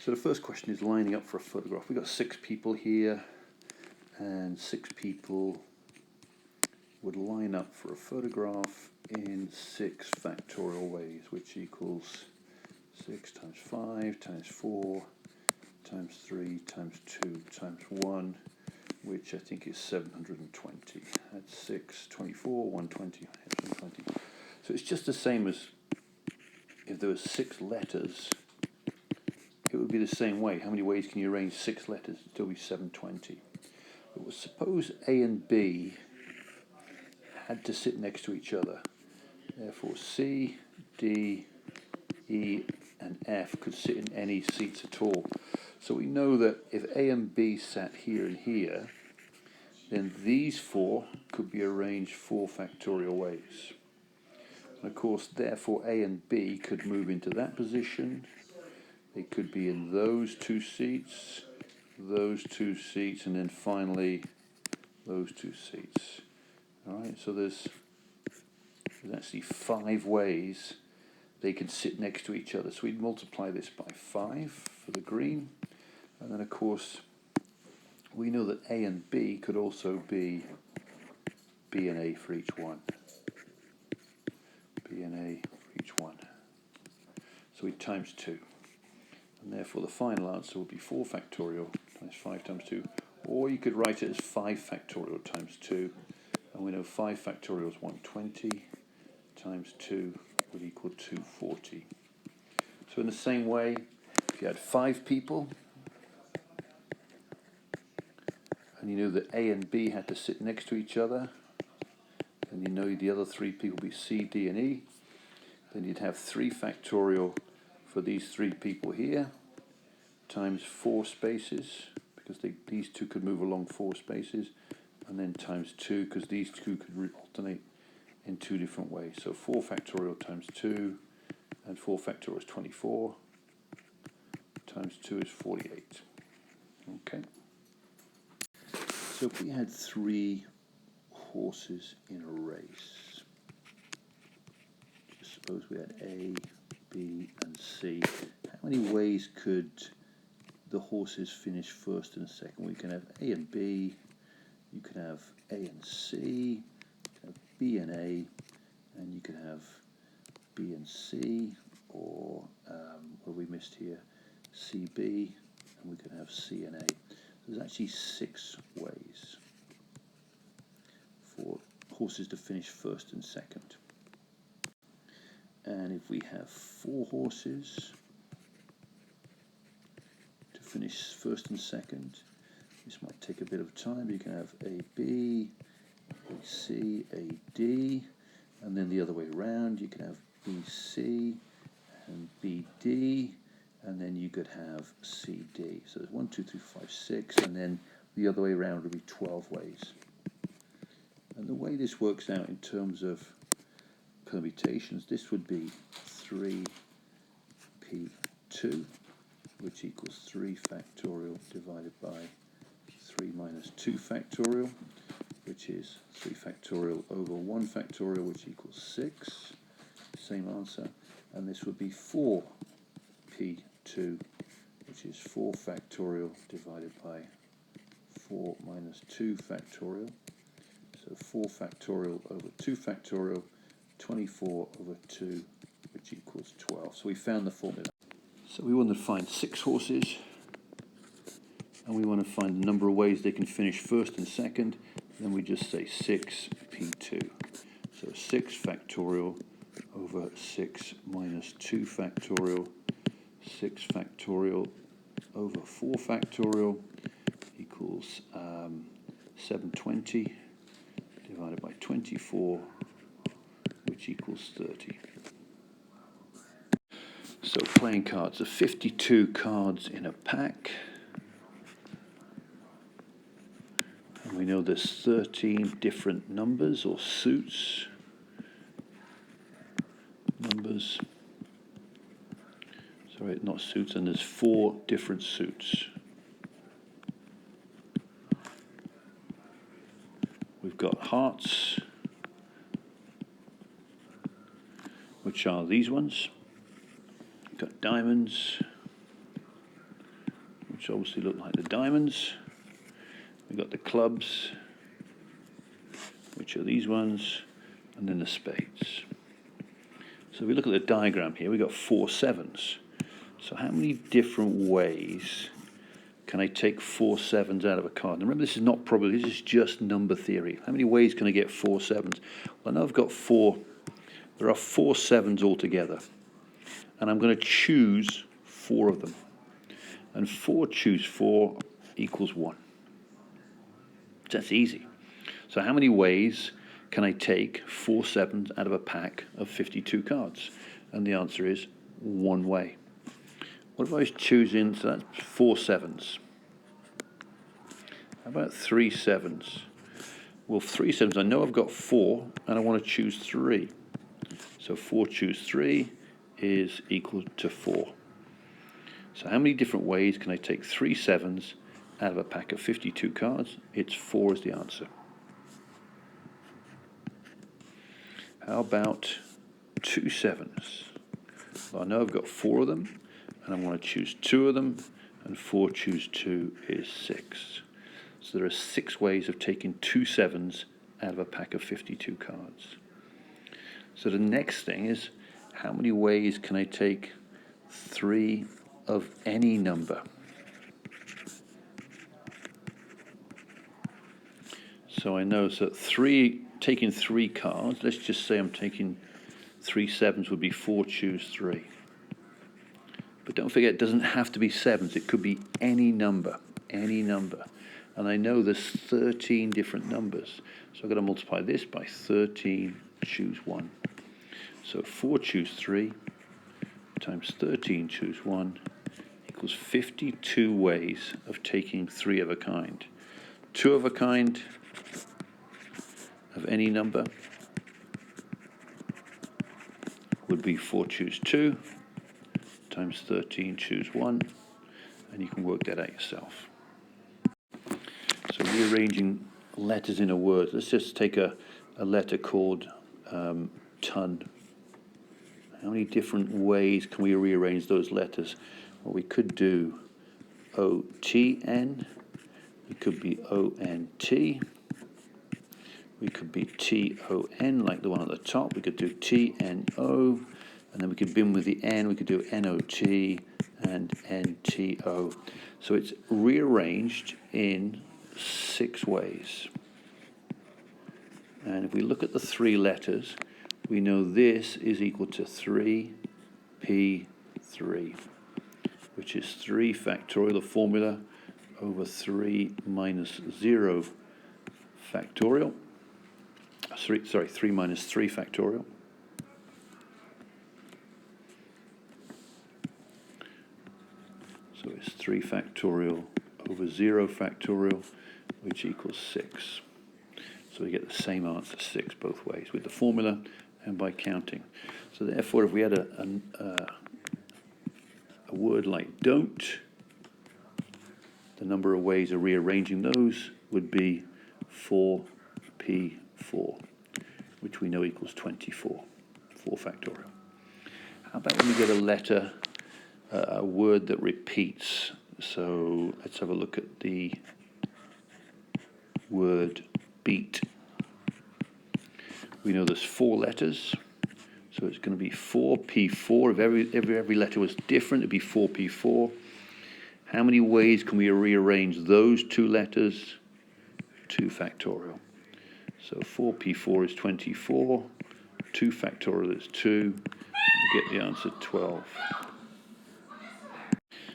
So the first question is lining up for a photograph. We've got 6 people here, and 6 people would line up for a photograph in 6 factorial ways, which equals 6 times 5 times 4 times 3 times 2 times 1, which I think is 720. That's 6, 24, 120, 120. So it's just the same as if there was 6 letters. It would be the same way. How many ways can you arrange 6 letters? It'd still be 720. But suppose A and B had to sit next to each other. Therefore, C, D, E, and F could sit in any seats at all. So we know that if A and B sat here and here, then these 4 could be arranged 4 factorial ways. And of course, therefore, A and B could move into that position. They could be in those 2 seats, and then finally those 2 seats. All right, so there's actually 5 ways they could sit next to each other. So we'd multiply this by 5 for the green, and then of course we know that A and B could also be B and A for each one. B and A for each one. So we times 2. And therefore the final answer would be 4 factorial times 5 times 2. Or you could write it as 5 factorial times 2. And we know 5 factorial is 120 times 2 would equal 240. So in the same way, if you had 5 people, and you knew that A and B had to sit next to each other, and you know the other 3 people would be C, D, and E, then you'd have 3 factorial for these 3 people here, times 4 spaces, because these 2 could move along 4 spaces, and then times 2, because these 2 could alternate in 2 different ways. So 4 factorial times 2, and 4 factorial is 24, times 2 is 48. Okay. So if we had 3 horses in a race, just suppose we had A, B, and C, how many ways could the horses finish first and second? We can have A and B, you can have A and C, you can have B and A, and you can have B and C, or what we missed here, CB, and we can have C and A. There's actually 6 ways for horses to finish first and second. And if we have 4 horses to finish first and second, this might take a bit of time. You can have A, B, A, C, A, D, and then the other way around, you can have B, C, and B, D, and then you could have C, D. So there's 1, 2, 3, 5, 6, and then the other way around would be 12 ways. And the way this works out in terms of permutations, this would be 3p2, which equals 3 factorial divided by 3 minus 2 factorial, which is 3 factorial over 1 factorial, which equals 6. Same answer. And this would be 4p2, which is 4 factorial divided by 4 minus 2 factorial. So 4 factorial over 2 factorial, 24 over 2, which equals 12. So we found the formula. So we want to find 6 horses, and we want to find the number of ways they can finish first and second. Then we just say 6p2. So 6 factorial over 6 minus 2 factorial, 6 factorial over 4 factorial equals 720 divided by 24, which equals 30. So playing cards are 52 cards in a pack. And we know there's 13 different numbers or suits. Numbers. Sorry, not suits, and there's 4 different suits. We've got hearts, which are these ones. We've got diamonds, which obviously look like the diamonds. We've got the clubs, which are these ones, and then the spades. So if we look at the diagram here, we've got 4 sevens. So how many different ways can I take 4 sevens out of a card? Now remember, this is not probability, this is just number theory. How many ways can I get 4 sevens? Well, I know I've got 4. There are 4 sevens altogether. And I'm going to choose 4 of them. And 4 choose 4 equals 1. That's easy. So how many ways can I take 4 sevens out of a pack of 52 cards? And the answer is 1 way. What if I was choosing, so that's 4 sevens. How about 3 sevens? Well, 3 sevens, I know I've got 4, and I want to choose 3. So 4 choose 3 is equal to 4. So how many different ways can I take 3 sevens out of a pack of 52 cards? It's 4 is the answer. How about 2 sevens? Well, I know I've got 4 of them, and I want to choose 2 of them, and 4 choose 2 is 6. So there are 6 ways of taking 2 sevens out of a pack of 52 cards. So the next thing is, how many ways can I take 3 of any number? So I know that taking 3 cards, let's just say I'm taking 3 sevens would be 4 choose 3. But don't forget, it doesn't have to be sevens. It could be any number, any number. And I know there's 13 different numbers. So I've got to multiply this by 13, choose 1. So 4 choose 3 times 13 choose 1 equals 52 ways of taking 3 of a kind. 2 of a kind of any number would be 4 choose 2 times 13 choose 1, and you can work that out yourself. So rearranging letters in a word, let's just take a letter called ton. How many different ways can we rearrange those letters? Well, we could do O-T-N, it could be O-N-T, we could be T-O-N, like the one at the top, we could do T-N-O, and then we could bin with the N, we could do N-O-T and N-T-O. So it's rearranged in 6 ways. And if we look at the 3 letters, we know this is equal to 3P3, which is 3 factorial, the formula, over 3 minus 0 factorial. 3 minus 3 factorial. So it's 3 factorial over 0 factorial, which equals 6. So we get the same answer, 6, both ways, with the formula and by counting. So therefore, if we had a word like don't, the number of ways of rearranging those would be 4P4, which we know equals 24, 4 factorial. How about when we get a letter, a word that repeats? So let's have a look at the word beat. We know there's 4 letters, so it's going to be 4P4. If every letter was different, it'd be 4P4. How many ways can we rearrange those 2 letters? 2 factorial. So 4P4 is 24, 2 factorial is 2, we get the answer 12.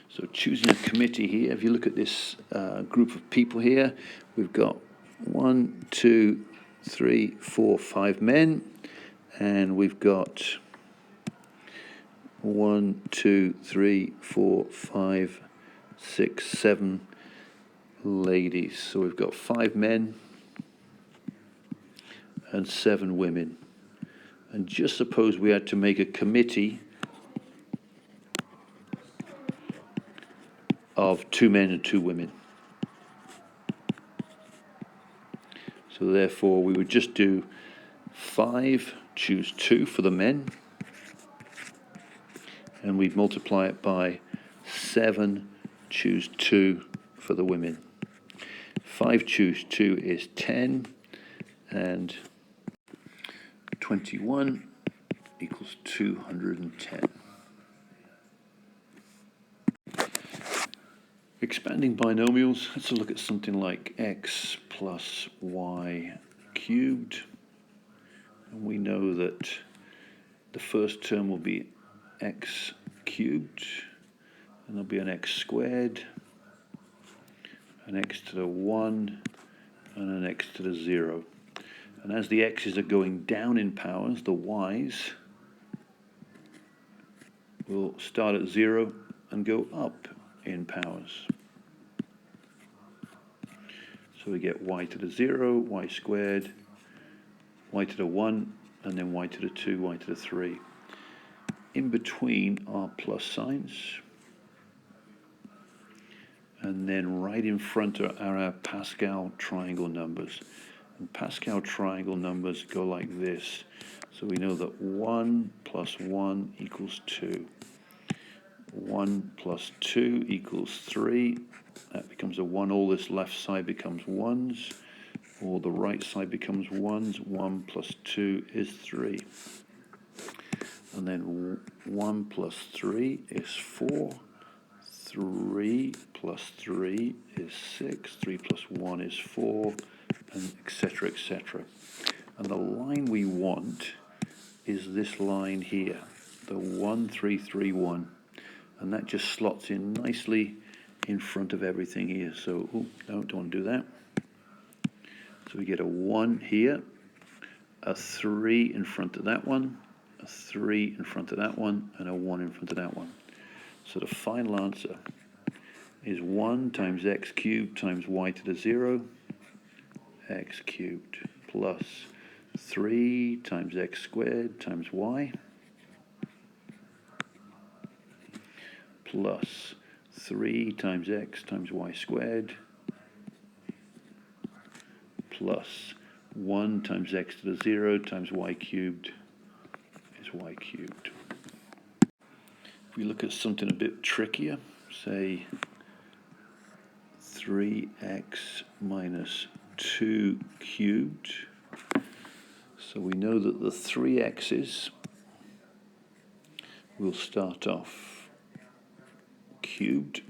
So choosing a committee here, if you look at this group of people here, we've got 1, 2, 3, 4, 5 men, and we've got 1, 2, 3, 4, 5, 6, 7 ladies. So we've got 5 men and 7 women. And just suppose we had to make a committee of 2 men and 2 women. So therefore we would just do 5 choose 2 for the men, and we'd multiply it by 7 choose 2 for the women. 5 choose 2 is 10, and 21 equals 210. Expanding binomials, let's look at something like x plus y cubed. And we know that the first term will be x cubed, and there'll be an x squared, an x to the 1, and an x to the 0. And as the x's are going down in powers, the y's will start at 0 and go up in powers. So we get y to the 0, y squared, y to the 1, and then y to the 2, y to the 3. In between are plus signs. And then right in front are our Pascal triangle numbers. And Pascal triangle numbers go like this. So we know that 1 plus 1 equals 2. 1 plus 2 equals 3. That becomes a 1. All this left side becomes 1s. All the right side becomes 1s. 1 plus 2 is 3. And then 1 plus 3 is 4. 3 plus 3 is 6. 3 plus 1 is 4, and etc., etc. And the line we want is this line here, the 1, 3, 3, 1. And that just slots in nicely in front of everything here. So, no, don't want to do that. So we get a 1 here, a 3 in front of that one, a 3 in front of that one, and a 1 in front of that one. So the final answer is 1 times x cubed times y to the 0, x cubed, plus 3 times x squared times y, plus 3 times x times y squared, plus 1 times x to the 0 times y cubed is y cubed. If we look at something a bit trickier, say 3x minus 2 cubed. So we know that the 3x's will start off cubed,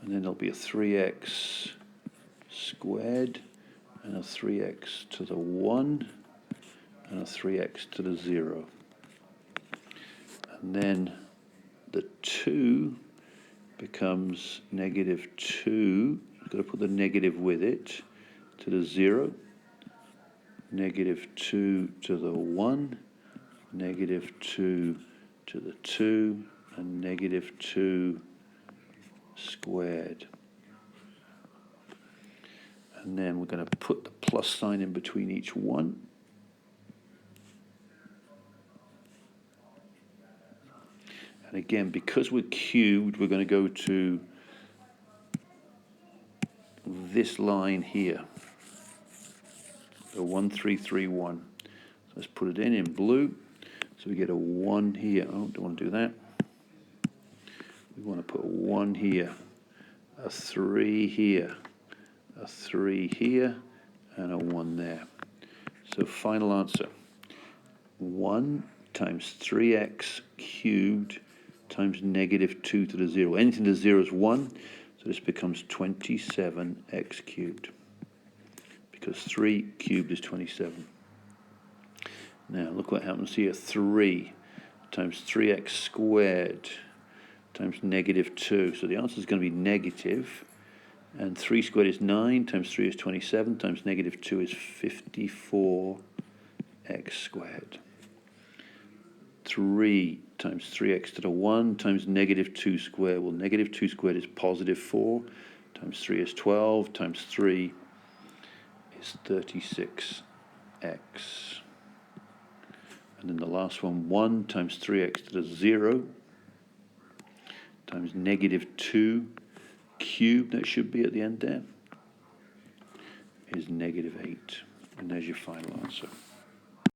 and then there'll be a 3x squared, and a 3x to the 1, and a 3x to the 0. And then the 2 becomes negative 2. I've got to put the negative with it, to the 0. Negative 2 to the 1. Negative 2 to the 2. And negative 2 squared. And then we're going to put the plus sign in between each one. And again, because we're cubed, we're going to go to this line here, the 1, 3, 3, 1. So let's put it in blue. So we get a 1 here. Oh, don't want to do that. We want to put a 1 here, a 3 here, a 3 here, and a 1 there. So final answer, 1 times 3x cubed times negative 2 to the 0. Anything to the 0 is 1, so this becomes 27x cubed, because 3 cubed is 27. Now look what happens here. 3 times 3x squared times negative 2. So the answer is going to be negative. And 3 squared is 9, times 3 is 27, times negative 2 is 54x squared. 3 times 3x to the 1 times negative 2 squared. Well, negative 2 squared is positive 4, times 3 is 12, times 3 is 36x. And then the last one, 1 times 3x to the 0 times negative 2 cubed, that should be at the end there, is negative 8. And there's your final answer.